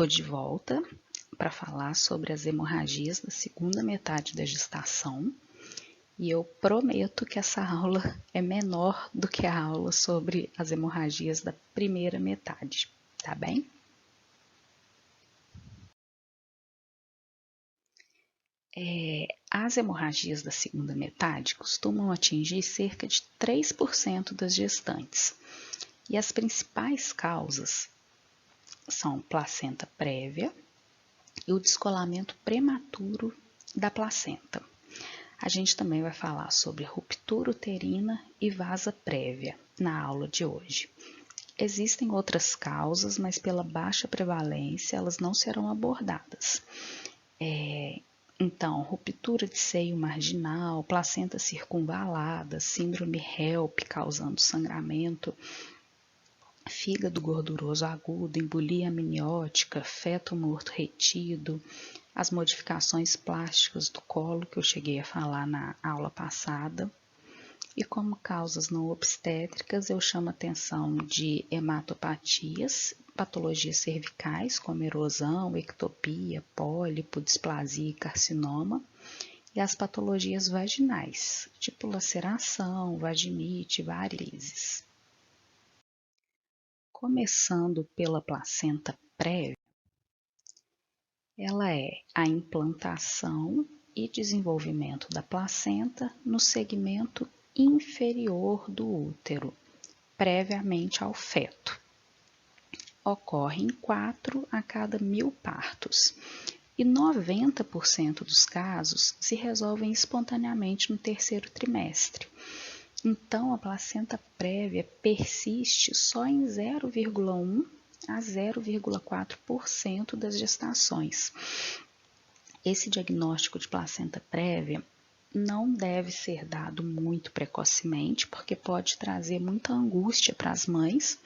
Tô de volta para falar sobre as hemorragias da segunda metade da gestação e eu prometo que essa aula é menor do que a aula sobre as hemorragias da primeira metade, tá bem? As hemorragias da segunda metade costumam atingir cerca de 3% das gestantes e as principais causas são placenta prévia e o descolamento prematuro da placenta. A gente também vai falar sobre ruptura uterina e vasa prévia na aula de hoje. Existem outras causas, mas pela baixa prevalência elas não serão abordadas. Então, ruptura de seio marginal, placenta circunvalada, síndrome HELP causando sangramento, fígado gorduroso agudo, embolia amniótica, feto morto retido, as modificações plásticas do colo que eu cheguei a falar na aula passada. E como causas não obstétricas, eu chamo a atenção de hematopatias, patologias cervicais, como erosão, ectopia, pólipo, displasia e carcinoma, e as patologias vaginais, tipo laceração, vaginite, varizes. Começando pela placenta prévia, ela é a implantação e desenvolvimento da placenta no segmento inferior do útero, previamente ao feto. Ocorre em 4 a cada 1000 partos e 90% dos casos se resolvem espontaneamente no terceiro trimestre. Então, a placenta prévia persiste só em 0,1 a 0,4% das gestações. Esse diagnóstico de placenta prévia não deve ser dado muito precocemente, porque pode trazer muita angústia para as mães,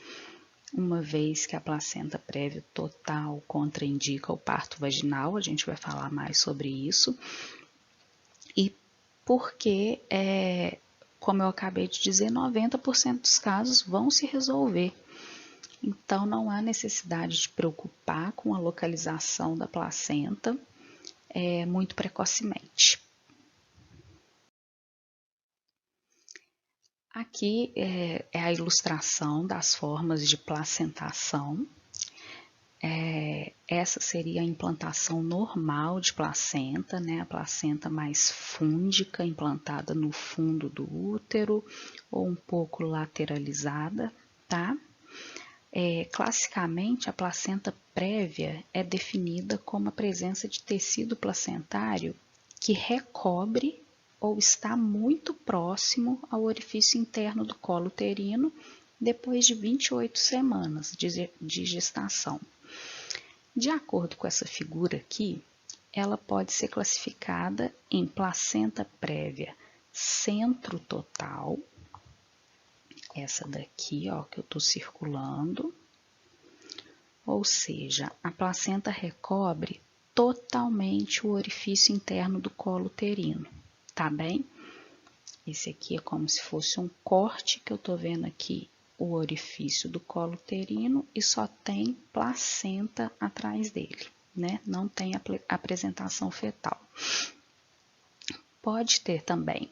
uma vez que a placenta prévia total contraindica o parto vaginal, a gente vai falar mais sobre isso, e porque, como eu acabei de dizer, 90% dos casos vão se resolver. Então, não há necessidade de preocupar com a localização da placenta muito precocemente. Aqui é a ilustração das formas de placentação. Essa seria a implantação normal de placenta, né? A placenta mais fúndica, implantada no fundo do útero ou um pouco lateralizada, tá? Classicamente, a placenta prévia é definida como a presença de tecido placentário que recobre ou está muito próximo ao orifício interno do colo uterino depois de 28 semanas de gestação. De acordo com essa figura aqui, ela pode ser classificada em placenta prévia centro total, essa daqui, ó, que eu estou circulando, ou seja, a placenta recobre totalmente o orifício interno do colo uterino, tá bem? Esse aqui é como se fosse um corte que eu estou vendo aqui, o orifício do colo uterino e só tem placenta atrás dele, né? Não tem apresentação fetal. Pode ter também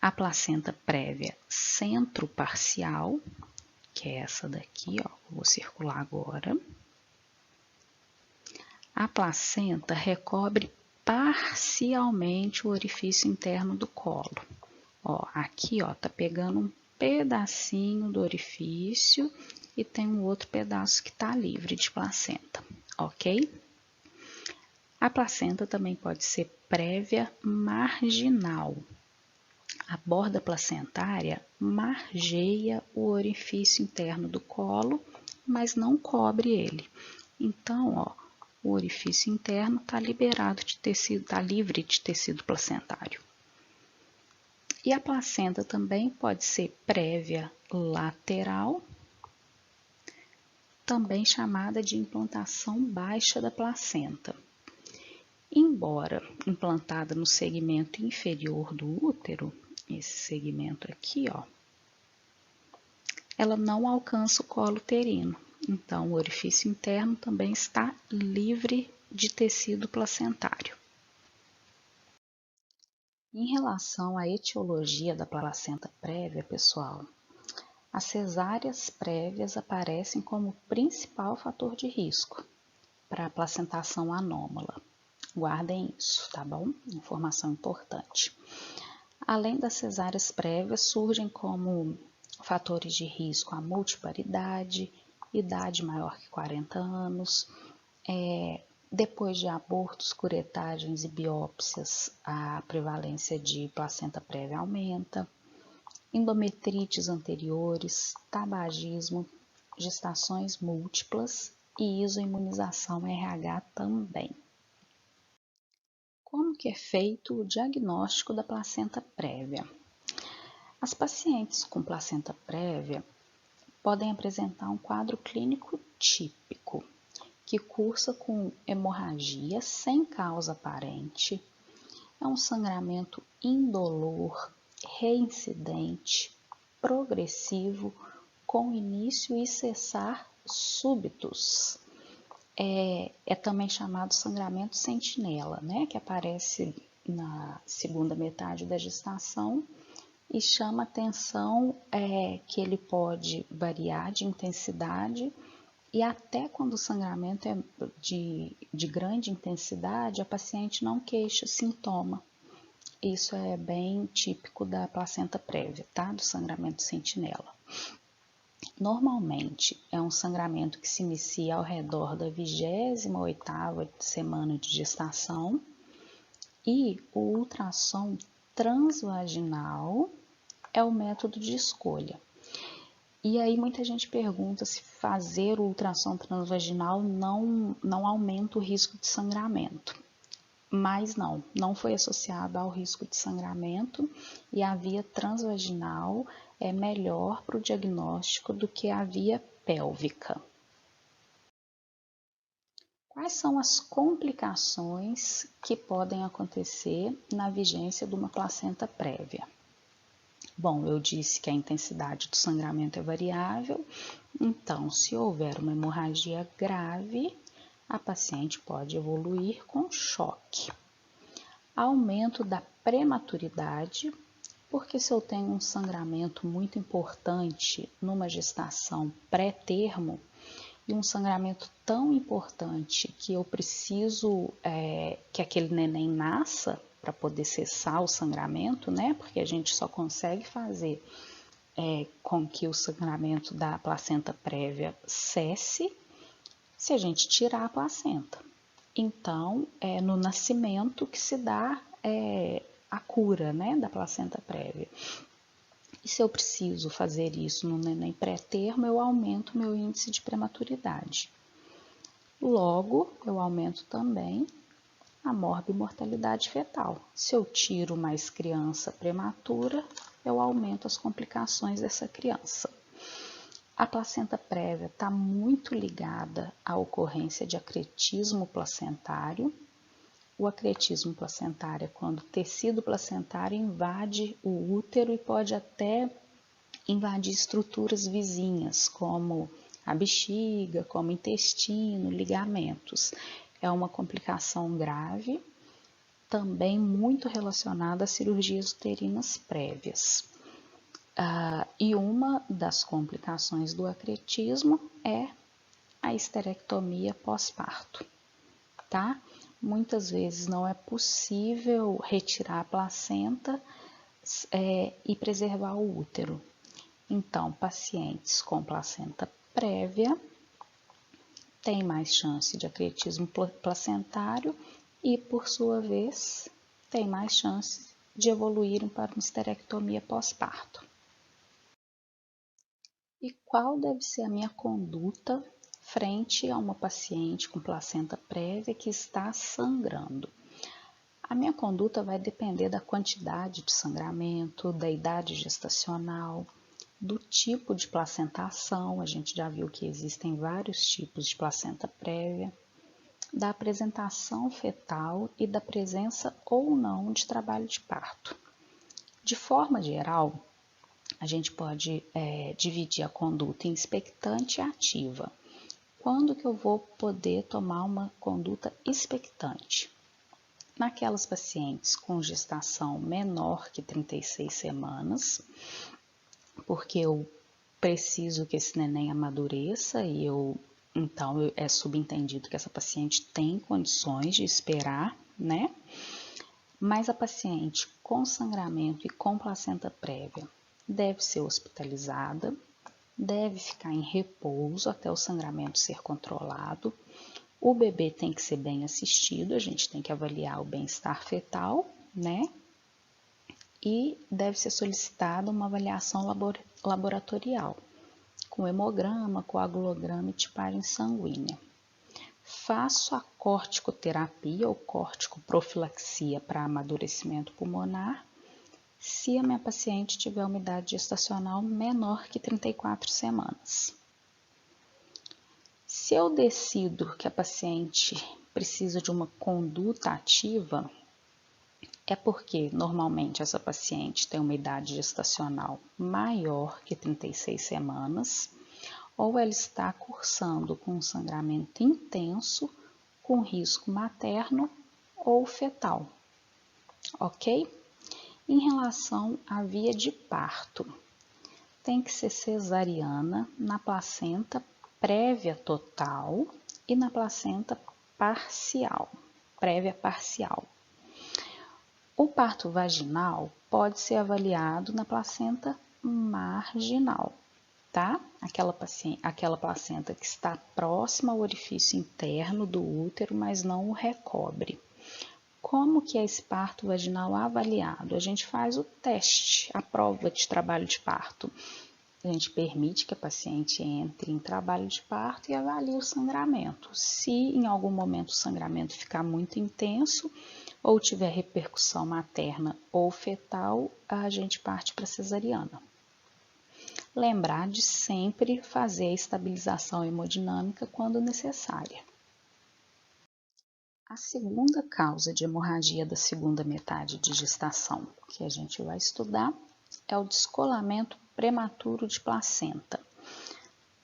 a placenta prévia centroparcial, que é essa daqui, ó, vou circular agora. A placenta recobre parcialmente o orifício interno do colo. Ó, aqui, ó, tá pegando um pedacinho do orifício e tem um outro pedaço que tá livre de placenta, ok? A placenta também pode ser prévia marginal. A borda placentária margeia o orifício interno do colo, mas não cobre ele. Então, ó, o orifício interno está liberado de tecido, está livre de tecido placentário. E a placenta também pode ser prévia lateral, também chamada de implantação baixa da placenta. Embora implantada no segmento inferior do útero, esse segmento aqui, ó, ela não alcança o colo uterino. Então, o orifício interno também está livre de tecido placentário. Em relação à etiologia da placenta prévia, pessoal, as cesáreas prévias aparecem como principal fator de risco para a placentação anômala. Guardem isso, tá bom? Informação importante. Além das cesáreas prévias, surgem como fatores de risco a multiparidade, idade maior que 40 anos, depois de abortos, curetagens e biópsias, a prevalência de placenta prévia aumenta, endometrites anteriores, tabagismo, gestações múltiplas e isoimunização RH também. Como que é feito o diagnóstico da placenta prévia? As pacientes com placenta prévia podem apresentar um quadro clínico típico, que cursa com hemorragia sem causa aparente, é um sangramento indolor, reincidente, progressivo, com início e cessar súbitos. É também chamado sangramento sentinela, né, que aparece na segunda metade da gestação e chama atenção que ele pode variar de intensidade e até quando o sangramento é de grande intensidade, a paciente não queixa sintoma. Isso é bem típico da placenta prévia, tá? Do sangramento sentinela. Normalmente, é um sangramento que se inicia ao redor da 28ª semana de gestação e o ultrassom transvaginal é o método de escolha. E aí muita gente pergunta se fazer o ultrassom transvaginal não aumenta o risco de sangramento. Mas não foi associado ao risco de sangramento e a via transvaginal é melhor para o diagnóstico do que a via pélvica. Quais são as complicações que podem acontecer na vigência de uma placenta prévia? Bom, eu disse que a intensidade do sangramento é variável, então, se houver uma hemorragia grave, a paciente pode evoluir com choque. Aumento da prematuridade, porque se eu tenho um sangramento muito importante numa gestação pré-termo, e um sangramento tão importante que eu preciso que aquele neném nasça para poder cessar o sangramento, né? Porque a gente só consegue fazer com que o sangramento da placenta prévia cesse se a gente tirar a placenta. Então, é no nascimento que se dá a cura, né, da placenta prévia. E se eu preciso fazer isso no neném pré-termo, eu aumento meu índice de prematuridade. Logo, eu aumento também a morbimortalidade fetal. Se eu tiro mais criança prematura, eu aumento as complicações dessa criança. A placenta prévia está muito ligada à ocorrência de acretismo placentário. O acretismo placentário é quando o tecido placentário invade o útero e pode até invadir estruturas vizinhas, como a bexiga, como o intestino, ligamentos. É uma complicação grave, também muito relacionada a cirurgias uterinas prévias. E uma das complicações do acretismo é a histerectomia pós-parto, tá? Muitas vezes não é possível retirar a placenta e preservar o útero. Então, pacientes com placenta prévia têm mais chance de acretismo placentário e, por sua vez, têm mais chance de evoluírem para uma histerectomia pós-parto. E qual deve ser a minha conduta frente a uma paciente com placenta prévia que está sangrando? A minha conduta vai depender da quantidade de sangramento, da idade gestacional, do tipo de placentação, a gente já viu que existem vários tipos de placenta prévia, da apresentação fetal e da presença ou não de trabalho de parto. De forma geral, a gente pode dividir a conduta em expectante e ativa. Quando que eu vou poder tomar uma conduta expectante? Naquelas pacientes com gestação menor que 36 semanas, porque eu preciso que esse neném amadureça e então é subentendido que essa paciente tem condições de esperar, né? Mas a paciente com sangramento e com placenta prévia deve ser hospitalizada, deve ficar em repouso até o sangramento ser controlado. O bebê tem que ser bem assistido, a gente tem que avaliar o bem-estar fetal, né? E deve ser solicitada uma avaliação laboratorial, com hemograma, coagulograma e tipagem sanguínea. Faço a corticoterapia ou corticoprofilaxia para amadurecimento pulmonar se a minha paciente tiver uma idade gestacional menor que 34 semanas. Se eu decido que a paciente precisa de uma conduta ativa, é porque normalmente essa paciente tem uma idade gestacional maior que 36 semanas, ou ela está cursando com um sangramento intenso, com risco materno ou fetal, ok? Em relação à via de parto, tem que ser cesariana na placenta prévia total e na placenta parcial, prévia parcial. O parto vaginal pode ser avaliado na placenta marginal, tá? Aquela placenta que está próxima ao orifício interno do útero, mas não o recobre. Como que é esse parto vaginal avaliado? A gente faz o teste, a prova de trabalho de parto. A gente permite que a paciente entre em trabalho de parto e avalie o sangramento. Se em algum momento o sangramento ficar muito intenso ou tiver repercussão materna ou fetal, a gente parte para cesariana. Lembrar de sempre fazer a estabilização hemodinâmica quando necessária. A segunda causa de hemorragia da segunda metade de gestação que a gente vai estudar é o descolamento prematuro de placenta,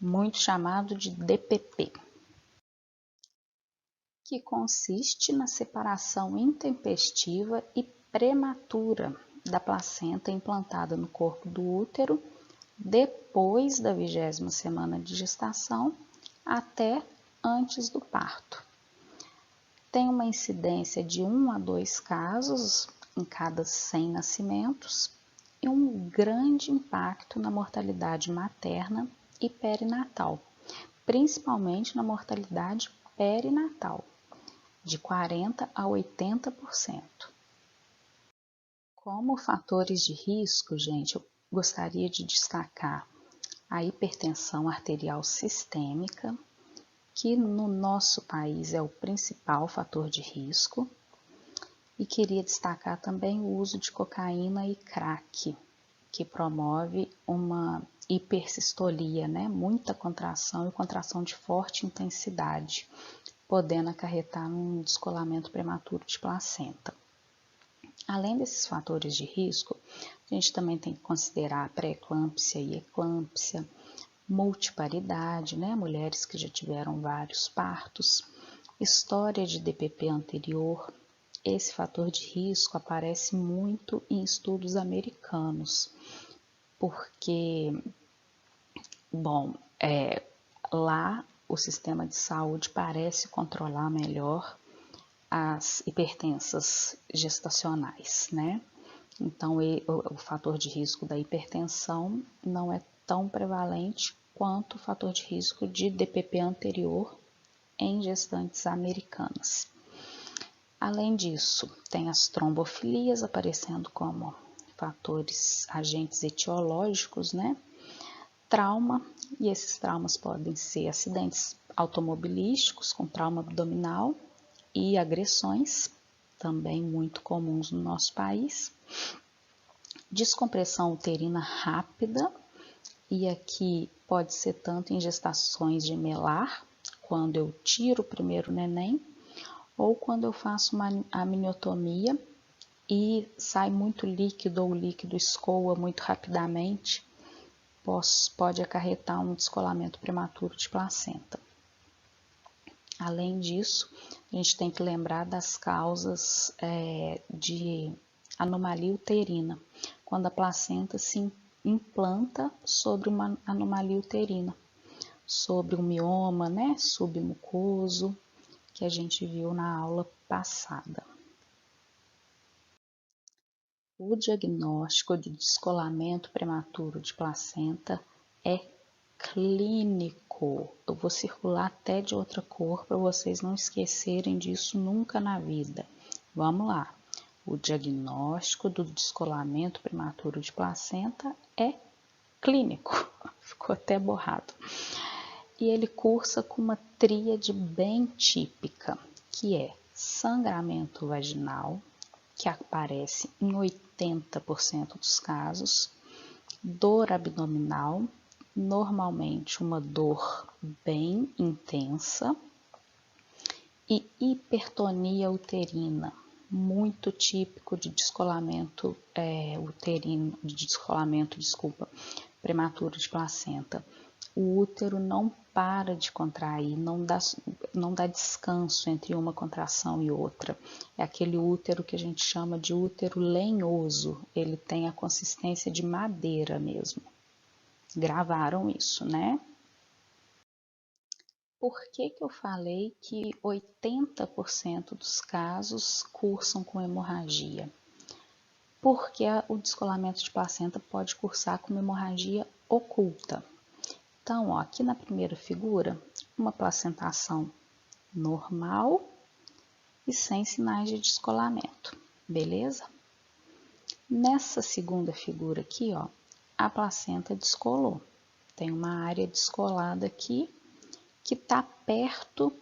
muito chamado de DPP, que consiste na separação intempestiva e prematura da placenta implantada no corpo do útero depois da 20ª semana de gestação até antes do parto. Tem uma incidência de 1 a 2 casos em cada 100 nascimentos e um grande impacto na mortalidade materna e perinatal, principalmente na mortalidade perinatal, de 40% a 80%. Como fatores de risco, gente, eu gostaria de destacar a hipertensão arterial sistêmica, que no nosso país é o principal fator de risco, e queria destacar também o uso de cocaína e crack, que promove uma hipersistolia, né? Muita contração e contração de forte intensidade, podendo acarretar num descolamento prematuro de placenta. Além desses fatores de risco, a gente também tem que considerar pré-eclâmpsia e eclâmpsia, multiparidade, né? Mulheres que já tiveram vários partos, história de DPP anterior. Esse fator de risco aparece muito em estudos americanos, porque, lá o sistema de saúde parece controlar melhor as hipertensas gestacionais, né? Então, o fator de risco da hipertensão não é tão prevalente quanto o fator de risco de DPP anterior em gestantes americanas. Além disso, tem as trombofilias aparecendo como fatores, agentes etiológicos, né? Trauma, e esses traumas podem ser acidentes automobilísticos com trauma abdominal e agressões, também muito comuns no nosso país. Descompressão uterina rápida, e aqui pode ser tanto em gestações gemelar, quando eu tiro o primeiro neném, ou quando eu faço uma amniotomia e sai muito líquido ou o líquido escoa muito rapidamente, pode acarretar um descolamento prematuro de placenta. Além disso, a gente tem que lembrar das causas de anomalia uterina, quando a placenta se implanta sobre uma anomalia uterina, sobre o mioma, né, submucoso, que a gente viu na aula passada. O diagnóstico de descolamento prematuro de placenta é clínico. Eu vou circular até de outra cor para vocês não esquecerem disso nunca na vida. Vamos lá. O diagnóstico do descolamento prematuro de placenta é clínico. Ficou até borrado. E ele cursa com uma tríade bem típica, que é sangramento vaginal, que aparece em 80% dos casos, dor abdominal, normalmente uma dor bem intensa, e hipertonia uterina, muito típico de descolamento uterino, prematuro de placenta. O útero não para de contrair, não dá descanso entre uma contração e outra. É aquele útero que a gente chama de útero lenhoso, ele tem a consistência de madeira mesmo. Gravaram isso, né? Por que eu falei que 80% dos casos cursam com hemorragia? Porque o descolamento de placenta pode cursar com uma hemorragia oculta. Então, ó, aqui na primeira figura, uma placentação normal e sem sinais de descolamento, beleza? Nessa segunda figura aqui, ó, a placenta descolou. Tem uma área descolada aqui que está perto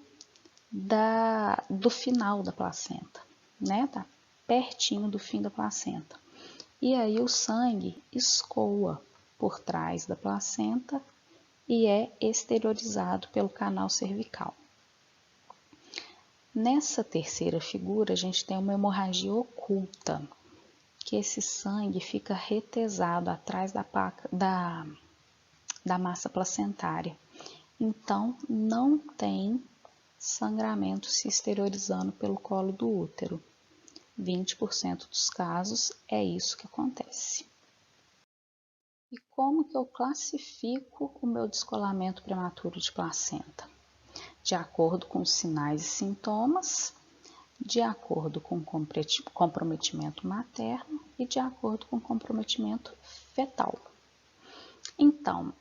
do final da placenta, né? Tá pertinho do fim da placenta. E aí o sangue escoa por trás da placenta e é exteriorizado pelo canal cervical. Nessa terceira figura, a gente tem uma hemorragia oculta, que esse sangue fica retesado atrás da massa placentária. Então, não tem sangramento se exteriorizando pelo colo do útero. 20% dos casos é isso que acontece. E como que eu classifico o meu descolamento prematuro de placenta? De acordo com os sinais e sintomas, de acordo com comprometimento materno e de acordo com comprometimento fetal. Então,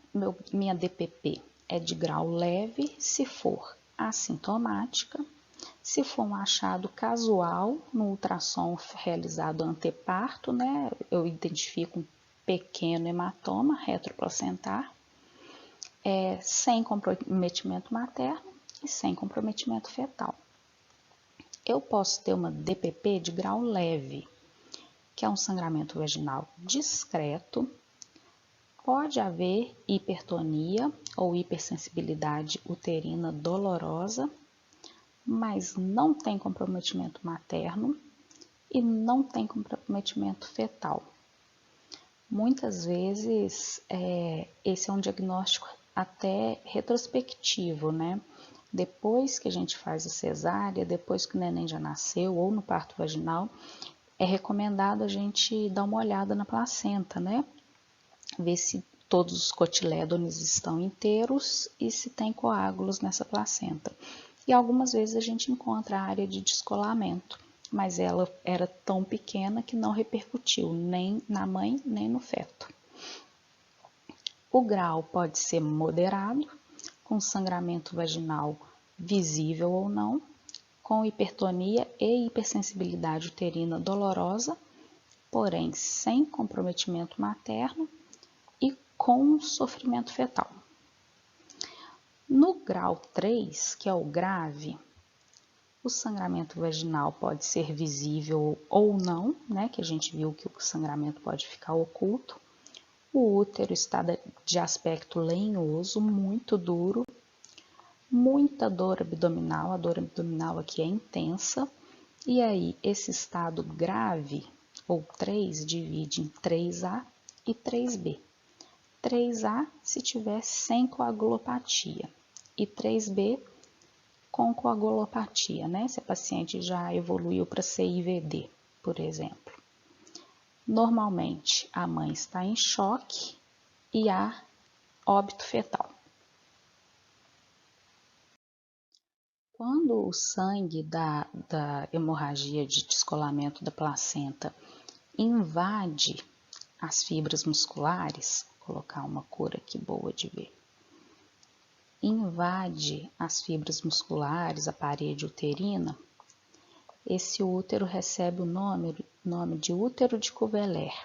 minha DPP é de grau leve se for assintomática, se for um achado casual no ultrassom realizado anteparto, né, eu identifico um pequeno hematoma retroplacentar, sem comprometimento materno e sem comprometimento fetal. Eu posso ter uma DPP de grau leve, que é um sangramento vaginal discreto, pode haver hipertonia ou hipersensibilidade uterina dolorosa, mas não tem comprometimento materno e não tem comprometimento fetal. Muitas vezes, esse é um diagnóstico até retrospectivo, né? Depois que a gente faz a cesárea, depois que o neném já nasceu ou no parto vaginal, é recomendado a gente dar uma olhada na placenta, né? Ver se todos os cotilédones estão inteiros e se tem coágulos nessa placenta. E algumas vezes a gente encontra a área de descolamento, mas ela era tão pequena que não repercutiu nem na mãe nem no feto. O grau pode ser moderado, com sangramento vaginal visível ou não, com hipertonia e hipersensibilidade uterina dolorosa, porém sem comprometimento materno e com sofrimento fetal. No grau 3, que é o grave, o sangramento vaginal pode ser visível ou não, né? Que a gente viu que o sangramento pode ficar oculto. O útero está de aspecto lenhoso, muito duro, muita dor abdominal, a dor abdominal aqui é intensa. E aí, esse estado grave, ou 3, divide em 3A e 3B. 3A se tiver sem coagulopatia e 3B com coagulopatia, né? Se a paciente já evoluiu para CIVD, por exemplo. Normalmente, a mãe está em choque e há óbito fetal. Quando o sangue da hemorragia de descolamento da placenta invade as fibras musculares, vou colocar uma cor aqui boa de ver, invade as fibras musculares, a parede uterina, esse útero recebe o nome de útero de Cuvellar.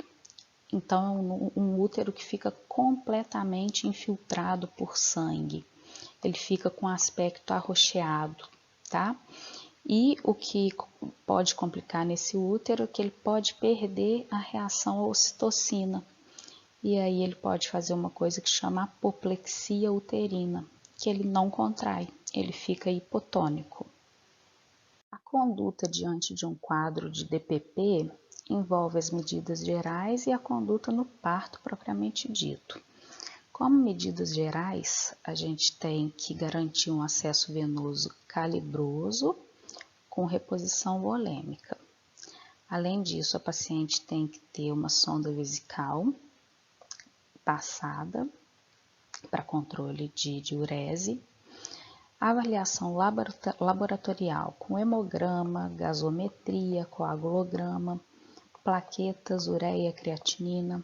Então, é um útero que fica completamente infiltrado por sangue. Ele fica com aspecto arroxeado, tá? E o que pode complicar nesse útero é que ele pode perder a reação à ocitocina. E aí ele pode fazer uma coisa que chama apoplexia uterina, que ele não contrai, ele fica hipotônico. A conduta diante de um quadro de DPP envolve as medidas gerais e a conduta no parto propriamente dito. Como medidas gerais, a gente tem que garantir um acesso venoso calibroso com reposição volêmica. Além disso, a paciente tem que ter uma sonda vesical passada para controle de diurese, avaliação laboratorial com hemograma, gasometria, coagulograma, plaquetas, ureia, creatinina.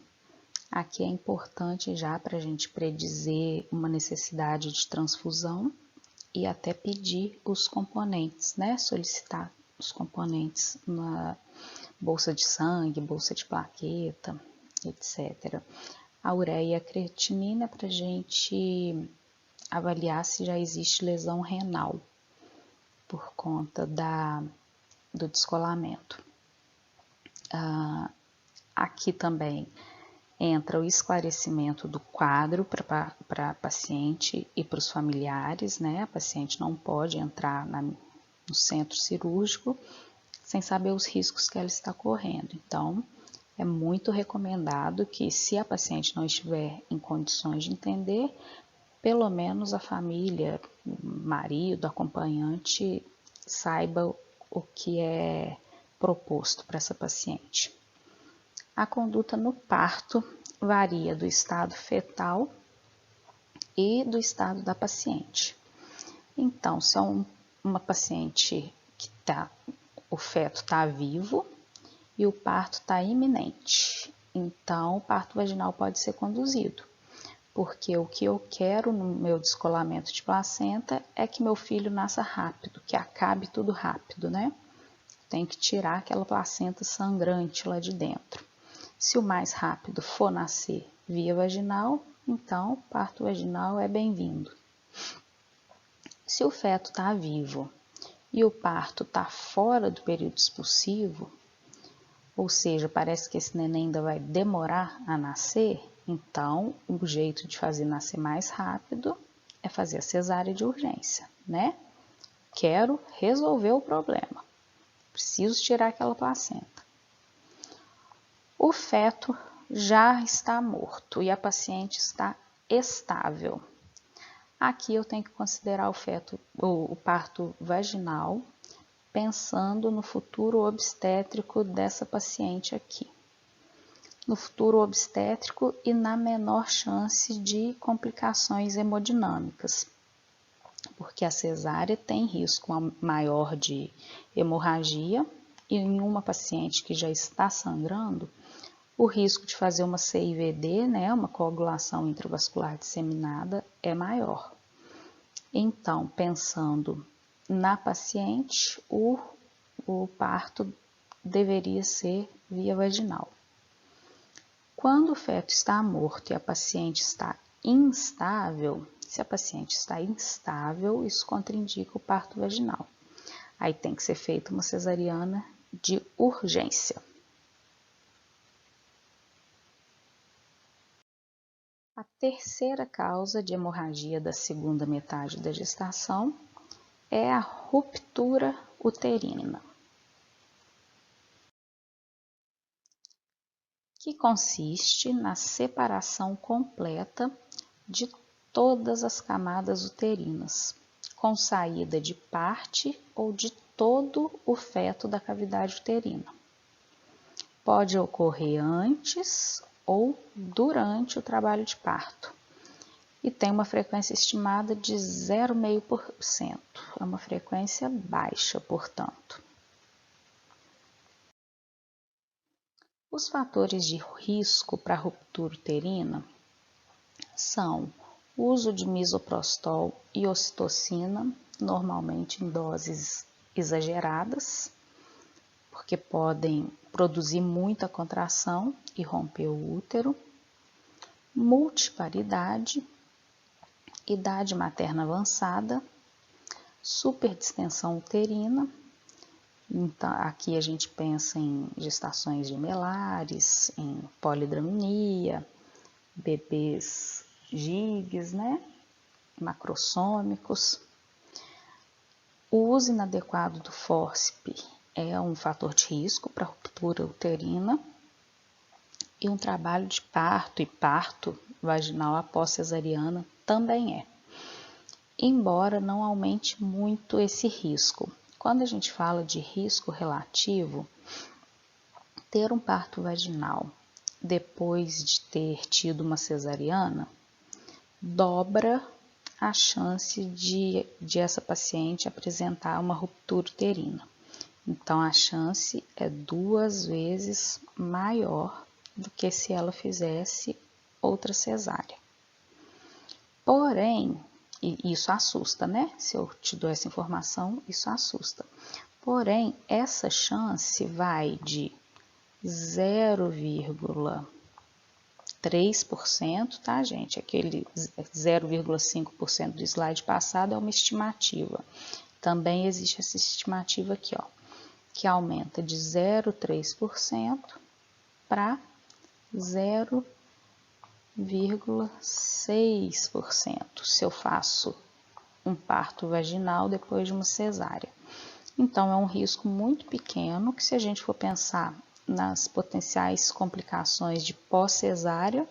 Aqui é importante já para a gente predizer uma necessidade de transfusão e até pedir os componentes, né? Solicitar os componentes na bolsa de sangue, bolsa de plaqueta, etc. A ureia e a creatinina para a gente avaliar se já existe lesão renal por conta do descolamento. Aqui também entra o esclarecimento do quadro para a paciente e para os familiares, né? A paciente não pode entrar no centro cirúrgico sem saber os riscos que ela está correndo. Então, é muito recomendado que, se a paciente não estiver em condições de entender, pelo menos a família, marido, acompanhante, saiba o que é proposto para essa paciente. A conduta no parto varia do estado fetal e do estado da paciente. Então, se é uma paciente que o feto está vivo e o parto está iminente, então o parto vaginal pode ser conduzido, porque o que eu quero no meu descolamento de placenta é que meu filho nasça rápido, que acabe tudo rápido, né? Tem que tirar aquela placenta sangrante lá de dentro. Se o mais rápido for nascer via vaginal, então o parto vaginal é bem-vindo. Se o feto está vivo e o parto está fora do período expulsivo, ou seja, parece que esse neném ainda vai demorar a nascer, então o jeito de fazer nascer mais rápido é fazer a cesárea de urgência, né? Quero resolver o problema, preciso tirar aquela placenta. O feto já está morto e a paciente está estável. Aqui eu tenho que considerar o parto vaginal, pensando no futuro obstétrico dessa paciente aqui. No futuro obstétrico e na menor chance de complicações hemodinâmicas, porque a cesárea tem risco maior de hemorragia e em uma paciente que já está sangrando, o risco de fazer uma CIVD, né, uma coagulação intravascular disseminada, é maior. Então, pensando na paciente, o parto deveria ser via vaginal. Quando o feto está morto e a paciente está instável, se a paciente está instável, isso contraindica o parto vaginal. Aí tem que ser feita uma cesariana de urgência. A terceira causa de hemorragia da segunda metade da gestação é a ruptura uterina, que consiste na separação completa de todas as camadas uterinas, com saída de parte ou de todo o feto da cavidade uterina. Pode ocorrer antes ou durante o trabalho de parto e tem uma frequência estimada de 0,5%. É uma frequência baixa, portanto. Os fatores de risco para ruptura uterina são o uso de misoprostol e ocitocina, normalmente em doses exageradas, porque podem produzir muita contração e romper o útero, multiparidade, idade materna avançada, superdistensão uterina. Então, aqui a gente pensa em gestações gemelares, em polidramnia, bebês gigs, né? Macrossômicos. O uso inadequado do fórceps é um fator de risco para ruptura uterina e um trabalho de parto e parto vaginal após cesariana também é, embora não aumente muito esse risco. Quando a gente fala de risco relativo, ter um parto vaginal depois de ter tido uma cesariana dobra a chance de essa paciente apresentar uma ruptura uterina. Então, a chance é 2 vezes maior do que se ela fizesse outra cesárea. Porém, e isso assusta, né? Se eu te dou essa informação, isso assusta. Porém, essa chance vai de 0,3%, tá, gente? Aquele 0,5% do slide passado é uma estimativa. Também existe essa estimativa aqui, ó, que aumenta de 0,3% para 0,6% se eu faço um parto vaginal depois de uma cesárea. Então, é um risco muito pequeno que, se a gente for pensar nas potenciais complicações de pós-cesárea,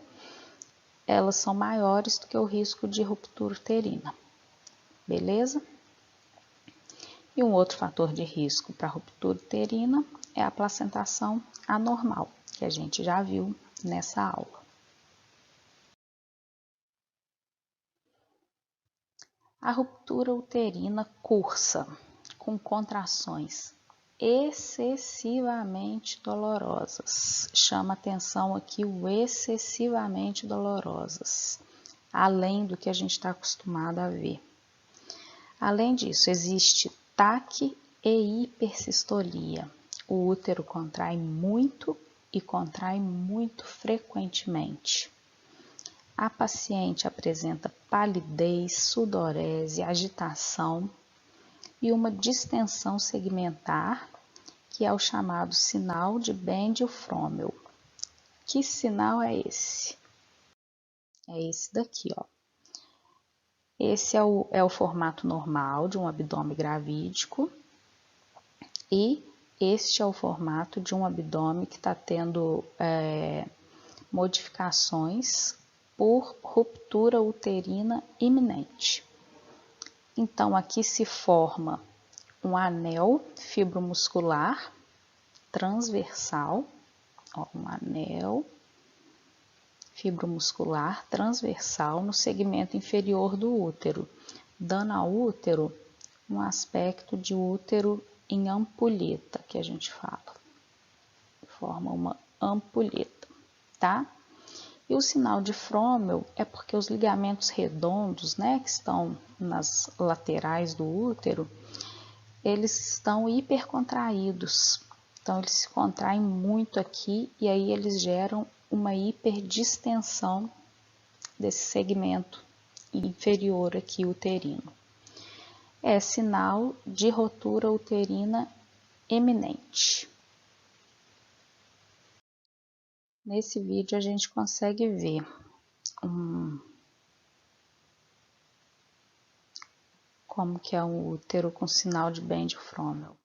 elas são maiores do que o risco de ruptura uterina. Beleza? E um outro fator de risco para ruptura uterina é a placentação anormal, que a gente já viu nessa aula. A ruptura uterina cursa com contrações excessivamente dolorosas. Chama atenção aqui o excessivamente dolorosas, além do que a gente está acostumado a ver. Além disso, existe taque e hipersistolia. O útero contrai muito e contrai muito frequentemente. A paciente apresenta palidez, sudorese, agitação e uma distensão segmentar, que é o chamado sinal de Bendel-Fromel. Que sinal é esse? É esse daqui, ó. Esse é o formato normal de um abdômen gravídico e este é o formato de um abdômen que está tendo modificações por ruptura uterina iminente. Então, aqui se forma um anel fibromuscular transversal, ó, um anel fibromuscular transversal no segmento inferior do útero, dando ao útero um aspecto de útero em ampulheta, que a gente fala. Forma uma ampulheta, tá? E o sinal de Fromel é porque os ligamentos redondos, né, que estão nas laterais do útero, eles estão hipercontraídos. Então, eles se contraem muito aqui e aí eles geram uma hiperdistensão desse segmento inferior aqui uterino. É sinal de ruptura uterina eminente. Nesse vídeo a gente consegue ver como que é um útero com sinal de Bendel-Fromel.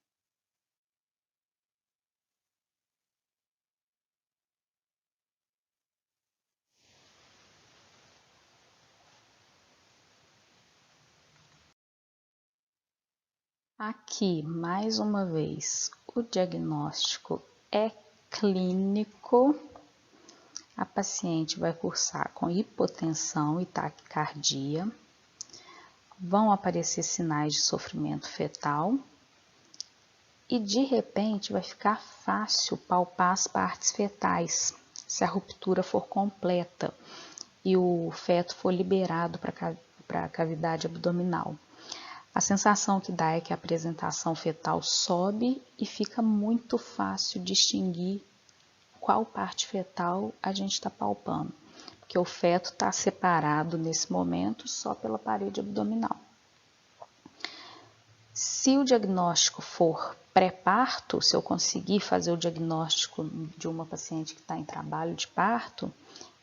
Aqui, mais uma vez, o diagnóstico é clínico. A paciente vai cursar com hipotensão e taquicardia. Vão aparecer sinais de sofrimento fetal. E de repente vai ficar fácil palpar as partes fetais, se a ruptura for completa e o feto for liberado para a cavidade abdominal. A sensação que dá é que a apresentação fetal sobe e fica muito fácil distinguir qual parte fetal a gente está palpando, porque o feto está separado nesse momento só pela parede abdominal. Se o diagnóstico for pré-parto, se eu conseguir fazer o diagnóstico de uma paciente que está em trabalho de parto,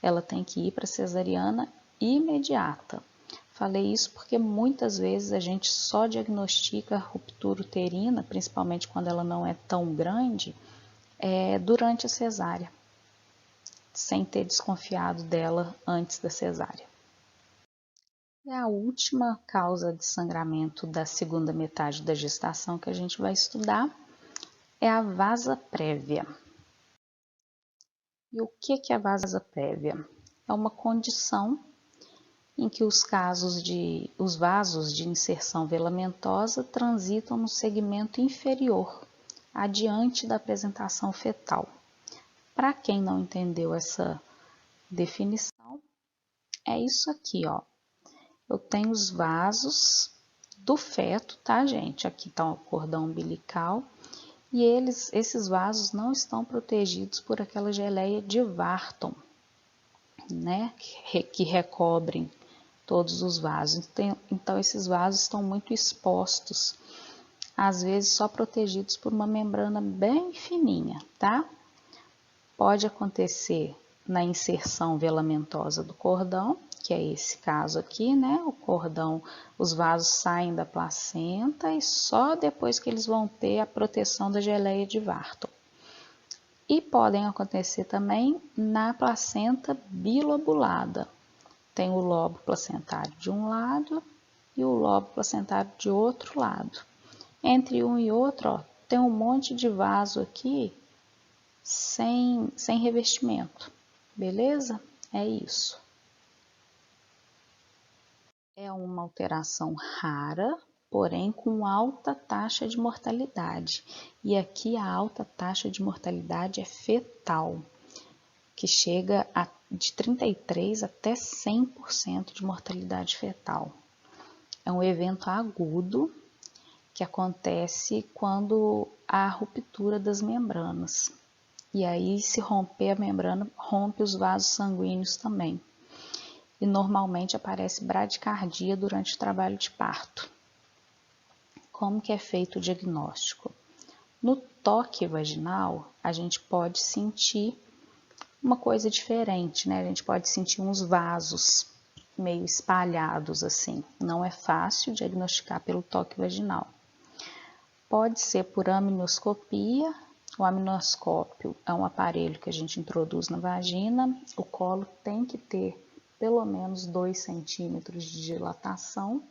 ela tem que ir para cesariana imediata. Falei isso porque muitas vezes a gente só diagnostica a ruptura uterina, principalmente quando ela não é tão grande, durante a cesárea, sem ter desconfiado dela antes da cesárea. E a última causa de sangramento da segunda metade da gestação que a gente vai estudar é a vasa prévia. E o que é a vasa prévia? É uma condição em que os vasos de inserção velamentosa transitam no segmento inferior, adiante da apresentação fetal. Para quem não entendeu essa definição, é isso aqui, ó. Eu tenho os vasos do feto, tá, gente? Aqui está o cordão umbilical e esses vasos não estão protegidos por aquela geleia de Wharton, né? Que recobrem todos os vasos. Então, esses vasos estão muito expostos, às vezes só protegidos por uma membrana bem fininha, tá? Pode acontecer na inserção velamentosa do cordão, que é esse caso aqui, né? O cordão, os vasos saem da placenta e só depois que eles vão ter a proteção da geleia de Wharton. E podem acontecer também na placenta bilobulada. Tem o lobo placentário de um lado e o lobo placentário de outro lado. Entre um e outro, ó, tem um monte de vaso aqui sem revestimento, beleza? É isso. É uma alteração rara, porém com alta taxa de mortalidade. E aqui a alta taxa de mortalidade é fetal, que chega de 33% até 100% de mortalidade fetal. É um evento agudo que acontece quando há ruptura das membranas. E aí, se romper a membrana, rompe os vasos sanguíneos também. E normalmente aparece bradicardia durante o trabalho de parto. Como que é feito o diagnóstico? No toque vaginal, a gente pode sentir uma coisa diferente, né? A gente pode sentir uns vasos meio espalhados assim. Não é fácil diagnosticar pelo toque vaginal. Pode ser por amnioscopia. O amnioscópio é um aparelho que a gente introduz na vagina. O colo tem que ter pelo menos 2 centímetros de dilatação.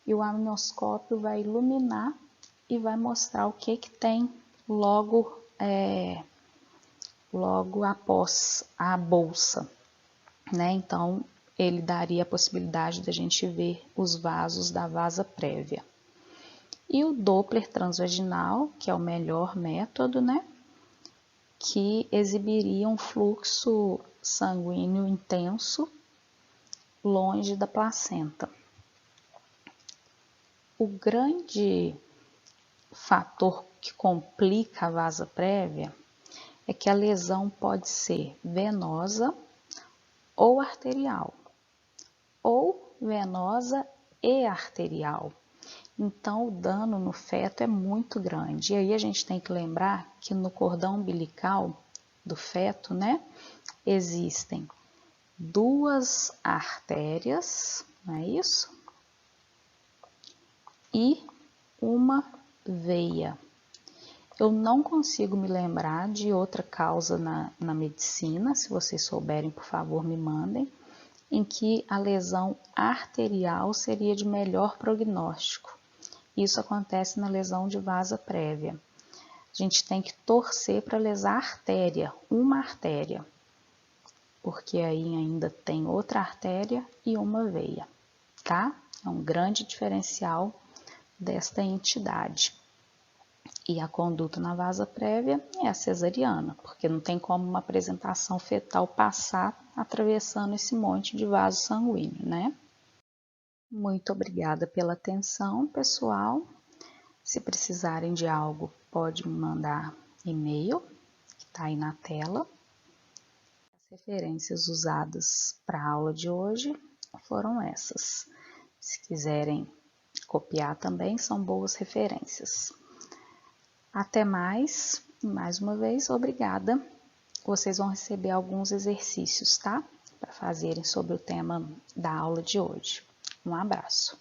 E o amnioscópio vai iluminar e vai mostrar o que tem logo após a bolsa, né? Então, ele daria a possibilidade da gente ver os vasos da vasa prévia. E o Doppler transvaginal, que é o melhor método, né? Que exibiria um fluxo sanguíneo intenso longe da placenta. O grande fator que complica a vasa prévia é que a lesão pode ser venosa ou arterial, ou venosa e arterial. Então, o dano no feto é muito grande. E aí a gente tem que lembrar que no cordão umbilical do feto, né, existem 2 artérias, não é isso? E uma veia. Eu não consigo me lembrar de outra causa na medicina, se vocês souberem, por favor, me mandem, em que a lesão arterial seria de melhor prognóstico. Isso acontece na lesão de vasa prévia. A gente tem que torcer para lesar a artéria, uma artéria, porque aí ainda tem outra artéria e uma veia, tá? É um grande diferencial desta entidade. E a conduta na vasa prévia é a cesariana, porque não tem como uma apresentação fetal passar atravessando esse monte de vaso sanguíneo, né? Muito obrigada pela atenção, pessoal. Se precisarem de algo, pode me mandar e-mail, que está aí na tela. As referências usadas para a aula de hoje foram essas. Se quiserem copiar também, são boas referências. Até mais uma vez, obrigada. Vocês vão receber alguns exercícios, tá? Para fazerem sobre o tema da aula de hoje. Um abraço.